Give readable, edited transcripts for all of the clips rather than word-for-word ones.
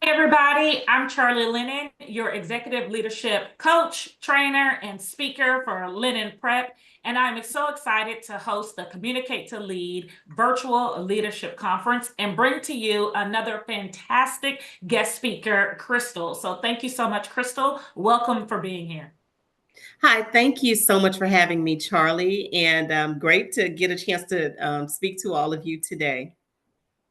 Everybody, I'm Charlie Lennon, your executive leadership coach, trainer, and speaker for Lennon Prep. And I'm so excited to host the Communicate to Lead virtual leadership conference and bring to you another fantastic guest speaker, Crystal. So thank you so much, Crystal. Welcome for being here. Hi, thank you so much for having me, Charlie, and great to get a chance to speak to all of you today.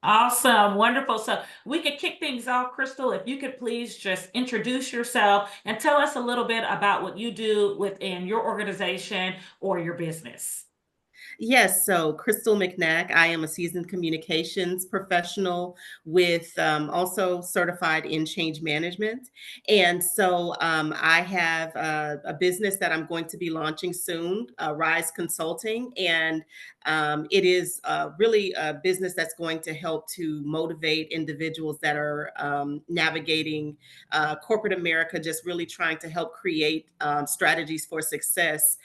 Awesome, wonderful. So we could kick things off, Crystal. If you could please just introduce yourself and tell us a little bit about what you do within your organization or your business. Yes, so Crystal McNack, I am a seasoned communications professional with also certified in change management. And so I have a business that I'm going to be launching soon, Rise Consulting. And it is really a business that's going to help to motivate individuals that are navigating corporate America, just really trying to help create strategies for success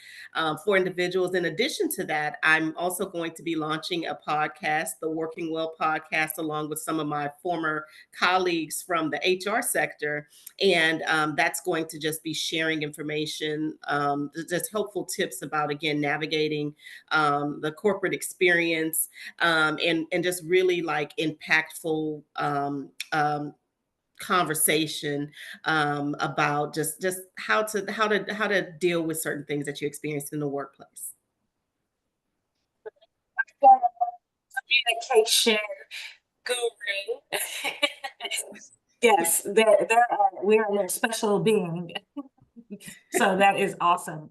for individuals. In addition to that, I'm also going to be launching a podcast, the Working Well podcast, along with some of my former colleagues from the HR sector. And that's going to just be sharing information, just helpful tips about, again, navigating the corporate experience and just really like impactful conversation about just how to deal with certain things that you experience in the workplace. Communication guru. Yes, we are a special being. So that is awesome.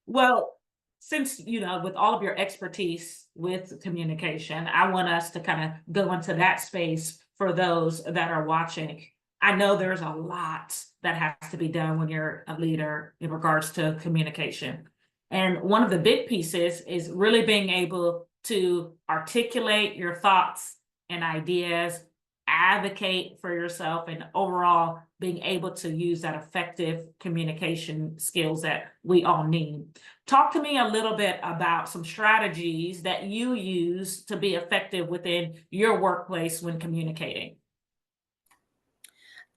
Well, since with all of your expertise with communication, I want us to kind of go into that space for those that are watching. I know there's a lot that has to be done when you're a leader in regards to communication. And one of the big pieces is really being able to articulate your thoughts and ideas, advocate for yourself, and overall being able to use that effective communication skills that we all need. Talk to me a little bit about some strategies that you use to be effective within your workplace when communicating.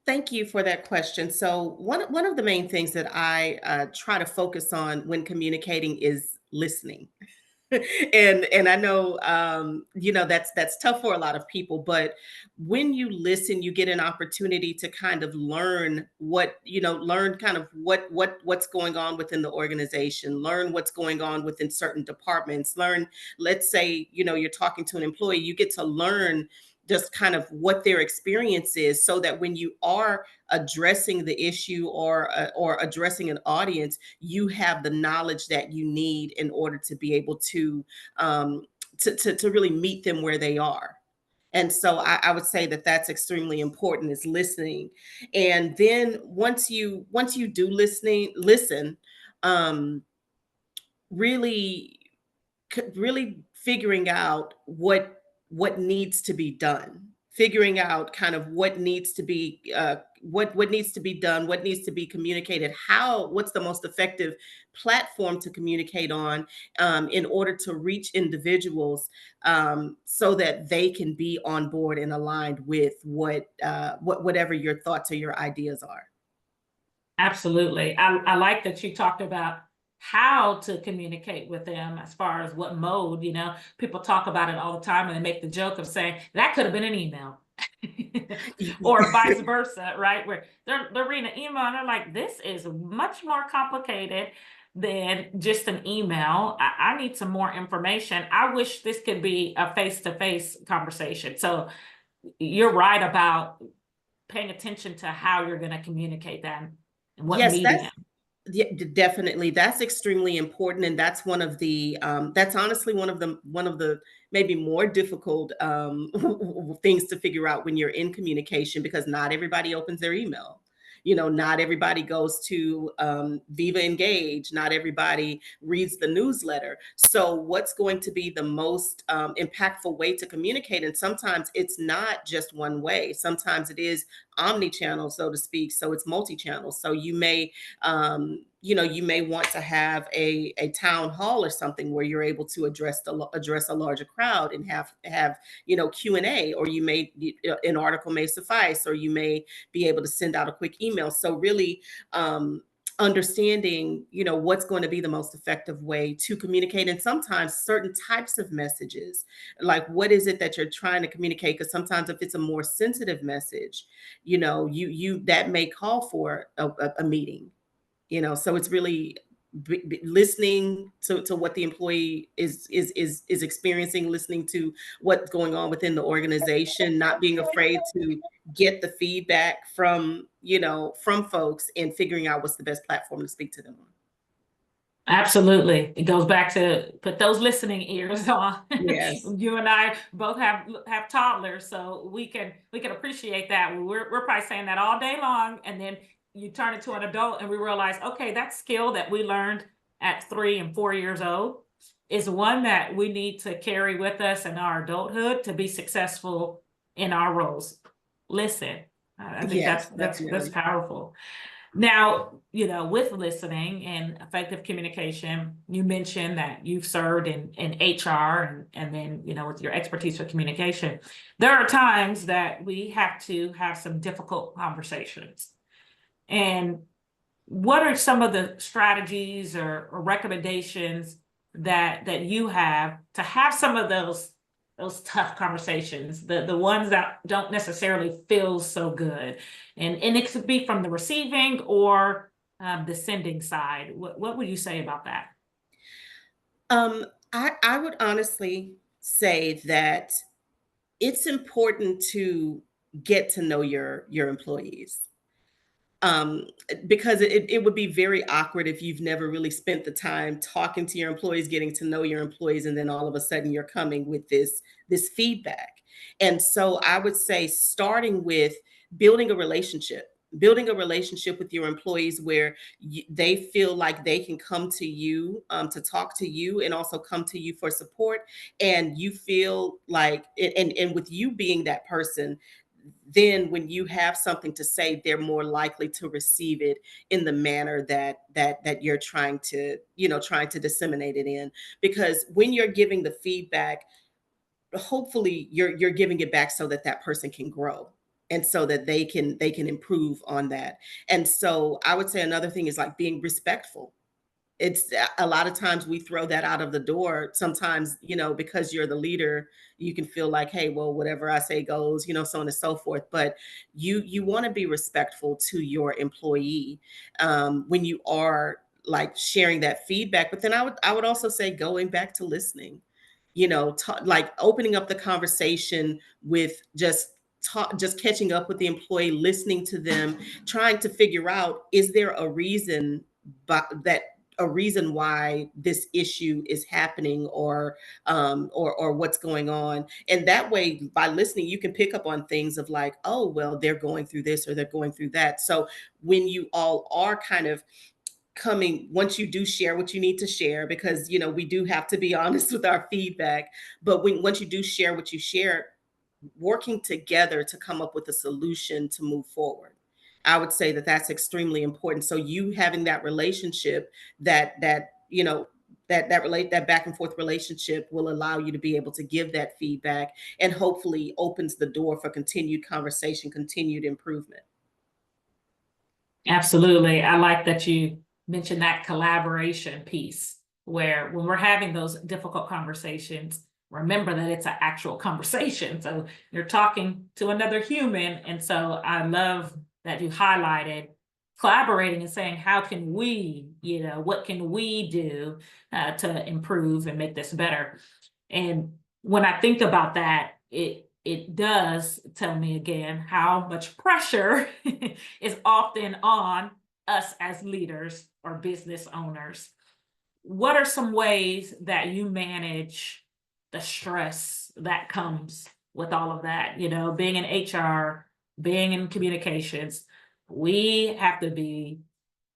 Thank you for that question. So one of the main things that I try to focus on when communicating is listening. And I know that's tough for a lot of people, but when you listen, you get an opportunity to kind of learn kind of what's going on within the organization, learn what's going on within certain departments, learn, let's say, you're talking to an employee, you get to learn just kind of what their experience is, so that when you are addressing the issue or addressing an audience, you have the knowledge that you need in order to be able to to really meet them where they are. And so I would say that that's extremely important, is listening. And then once you do listen, um, really really figuring out what needs to be done, figuring out kind of what needs to be what needs to be done, what needs to be communicated, what's the most effective platform to communicate on, in order to reach individuals, so that they can be on board and aligned with whatever your thoughts or your ideas are. Absolutely. I like that you talked about how to communicate with them as far as what mode, people talk about it all the time and they make the joke of saying that could have been an email. Or vice versa, right? Where they're reading an email and they're like, this is much more complicated than just an email. I need some more information. I wish this could be a face-to-face conversation. So you're right about paying attention to how you're going to communicate that and what Yes, medium. yeah, definitely. That's extremely important, and that's that's honestly one of the maybe more difficult things to figure out when you're in communication, because not everybody opens their email. Not everybody goes to Viva Engage. Not everybody reads the newsletter. So, what's going to be the most impactful way to communicate? And sometimes it's not just one way. Sometimes it is omni-channel, so to speak. So it's multi-channel. So you may you may want to have a town hall or something where you're able to address a larger crowd and have Q&A, or an article may suffice, or you may be able to send out a quick email. So really, understanding what's going to be the most effective way to communicate, and sometimes certain types of messages, like what is it that you're trying to communicate, because sometimes if it's a more sensitive message, you that may call for a meeting. So it's really listening to what the employee is experiencing, listening to what's going on within the organization, not being afraid to get the feedback from folks, and figuring out what's the best platform to speak to them on. Absolutely. It goes back to put those listening ears on. Yes. You and I both have toddlers, so we can appreciate that. We're probably saying that all day long, and then you turn into an adult and we realize, okay, that skill that we learned at 3 and 4 years old is one that we need to carry with us in our adulthood to be successful in our roles. Listen. I think Yes, that's definitely. powerful. Now, with listening and effective communication, you mentioned that you've served in HR, and then, with your expertise with communication, there are times that we have to have some difficult conversations. And what are some of the strategies or recommendations that you have to have some of those tough conversations, the ones that don't necessarily feel so good, and it could be from the receiving or the sending side. What would you say about that? I would honestly say that it's important to get to know your employees, um, because it would be very awkward if you've never really spent the time talking to your employees, getting to know your employees, and then all of a sudden you're coming with this feedback. And so I would say, starting with building a relationship. Building a relationship with your employees where they feel like they can come to you, to talk to you, and also come to you for support. And you feel like, and with you being that person, then when you have something to say, they're more likely to receive it in the manner that you're trying to disseminate it in. Because when you're giving the feedback, hopefully you're giving it back so that that person can grow, and so that they can improve on that. And so I would say another thing is like being respectful. It's a lot of times we throw that out of the door. Sometimes, because you're the leader, you can feel like, hey, well, whatever I say goes, so on and so forth. But you want to be respectful to your employee, when you are like sharing that feedback. But then I would also say, going back to listening, like opening up the conversation with just catching up with the employee, listening to them, trying to figure out, is there a reason, but that a reason why this issue is happening, or what's going on. And that way, by listening, you can pick up on things of like, oh, well, they're going through this or they're going through that. So when you all are kind of coming, once you do share what you need to share, because we do have to be honest with our feedback, but once you do share what you share, working together to come up with a solution to move forward. I would say that that's extremely important. So you having that relationship, that back and forth relationship, will allow you to be able to give that feedback, and hopefully opens the door for continued conversation, continued improvement. Absolutely. I like that you mentioned that collaboration piece, where when we're having those difficult conversations, remember that it's an actual conversation. So you're talking to another human. And so I love that you highlighted collaborating and saying, how can we, what can we do to improve and make this better? And when I think about that, it does tell me again how much pressure is often on us as leaders or business owners. What are some ways that you manage the stress that comes with all of that? Being in HR, being in communications, we have to be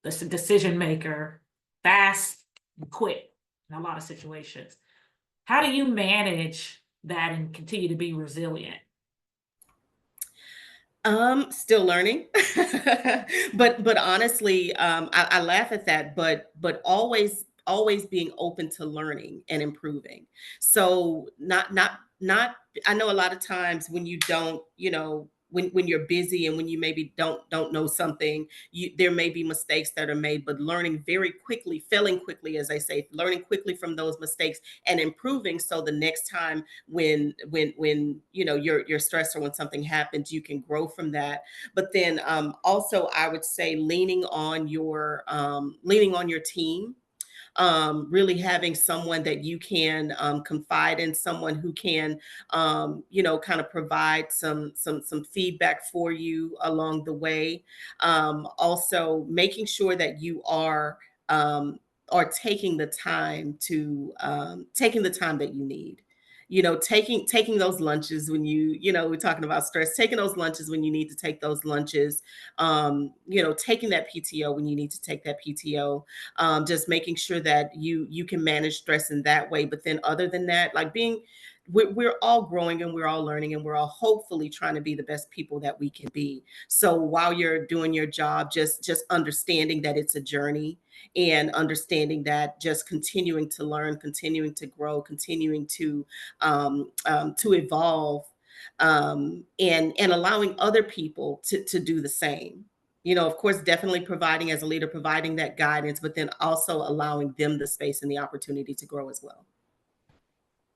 the decision maker fast and quick in a lot of situations. How do you manage that and continue to be resilient? Still learning, but honestly, I laugh at that, but always being open to learning and improving. So not. I know a lot of times when you don't, when you're busy and when you maybe don't know something, there may be mistakes that are made, but learning very quickly, failing quickly, as I say, learning quickly from those mistakes and improving, so the next time when you're stressed or when something happens, you can grow from that. But then also I would say leaning on your team, really having someone that you can confide in, someone who can, kind of provide some feedback for you along the way. Also, making sure that you are taking the time that you need. Taking those lunches when we're talking about stress, taking those lunches when you need to take those lunches, taking that PTO when you need to take that PTO, just making sure that you can manage stress in that way. But then other than that, like we're all growing and we're all learning and we're all hopefully trying to be the best people that we can be. So while you're doing your job, just understanding that it's a journey, and understanding that just continuing to learn, continuing to grow, continuing to evolve, and allowing other people to do the same. Of course, definitely providing as a leader, providing that guidance, but then also allowing them the space and the opportunity to grow as well.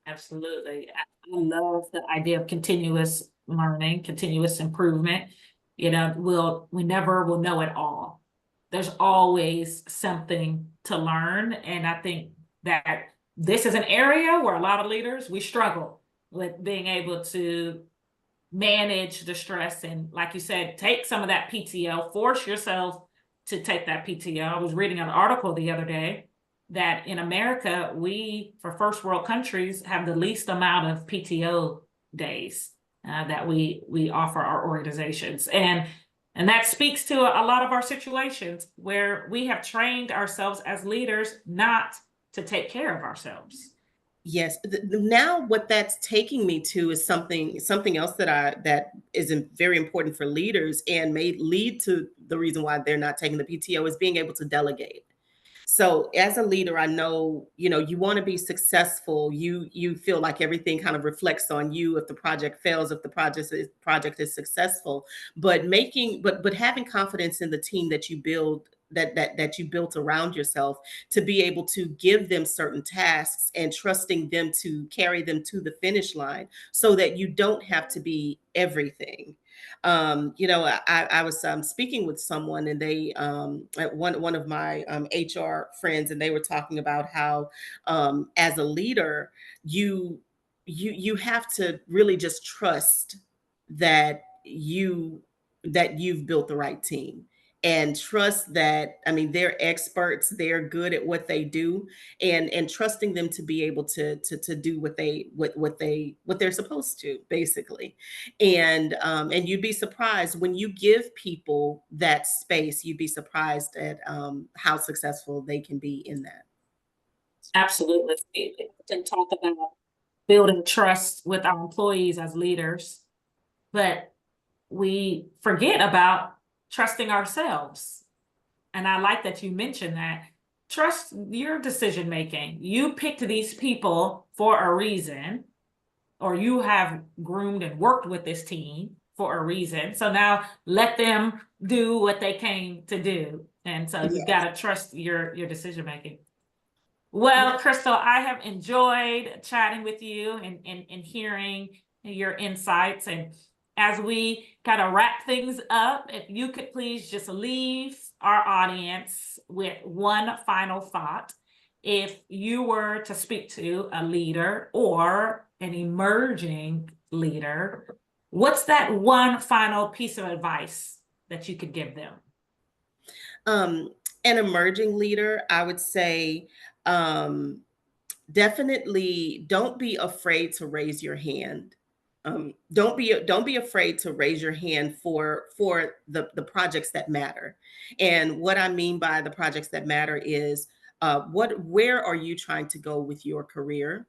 Absolutely. I love the idea of continuous learning, continuous improvement. We never will know it all. There's always something to learn. And I think that this is an area where a lot of leaders, we struggle with being able to manage the stress. And like you said, take some of that PTO, force yourself to take that PTO. I was reading an article the other day that in America, we, for first world countries, have the least amount of PTO days that we offer our organizations. And that speaks to a lot of our situations where we have trained ourselves as leaders not to take care of ourselves. Yes. Now, what that's taking me to is something else that is very important for leaders and may lead to the reason why they're not taking the PTO, is being able to delegate. So as a leader, I know, you want to be successful. You feel like everything kind of reflects on you if the project fails, if the project is successful. But having confidence in the team that you build, that you built around yourself, to be able to give them certain tasks and trusting them to carry them to the finish line so that you don't have to be everything. I was speaking with someone, and they, one of my HR friends, and they were talking about how, as a leader, you you have to really just trust that you've built the right team, and trust that, I mean, they're experts, they're good at what they do, and trusting them to be able to do what they're supposed to, basically. And you'd be surprised when you give people that space. You'd be surprised at how successful they can be in that. Absolutely. We often talk about building trust with our employees as leaders, but we forget about trusting ourselves. And I like that you mentioned that. Trust your decision making. You picked these people for a reason, or you have groomed and worked with this team for a reason. So now let them do what they came to do. And so you've got Yes. to trust your decision making. Yeah. Well, Crystal, I have enjoyed chatting with you and hearing your insights. And as we kind of wrap things up, if you could please just leave our audience with one final thought. If you were to speak to a leader or an emerging leader, what's that one final piece of advice that you could give them? Um, an emerging leader, I would say, um, definitely don't be afraid to raise your hand. Don't be afraid to raise your hand for the projects that matter. And what I mean by the projects that matter is, where are you trying to go with your career?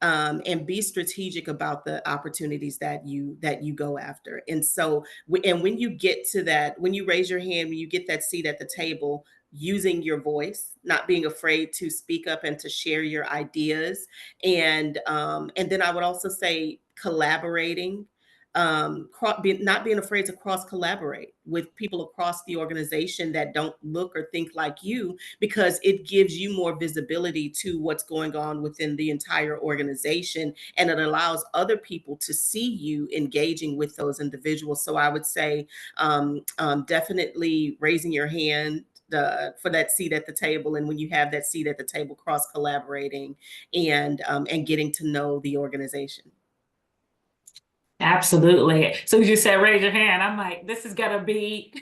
and be strategic about the opportunities that you go after. And so, and when you get to that, when you raise your hand, when you get that seat at the table, using your voice, not being afraid to speak up and to share your ideas, and then I would also say collaborating, not being afraid to cross collaborate with people across the organization that don't look or think like you, because it gives you more visibility to what's going on within the entire organization, and it allows other people to see you engaging with those individuals. So I would say, definitely raising your hand for that seat at the table, and when you have that seat at the table, cross collaborating and getting to know the organization. Absolutely. So as you said, raise your hand. I'm like, this is gonna be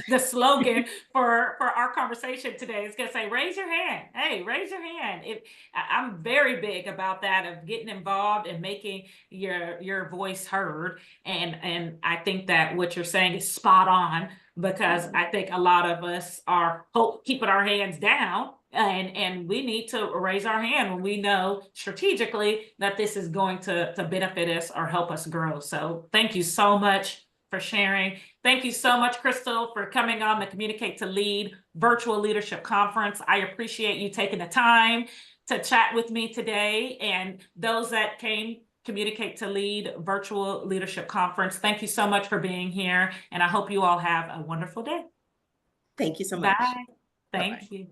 the slogan for our conversation today. It's gonna say, raise your hand. Hey, raise your hand. I'm very big about that, of getting involved and making your voice heard. And I think that what you're saying is spot on, because I think a lot of us are keeping our hands down, and we need to raise our hand when we know strategically that this is going to benefit us or help us grow. So thank you so much for sharing. Thank you so much, Crystal, for coming on the Communicate to Lead Virtual Leadership Conference. I appreciate you taking the time to chat with me today. And those that came, Communicate to Lead Virtual Leadership Conference, thank you so much for being here. And I hope you all have a wonderful day. Thank you so much. Bye. Bye bye. Thank you.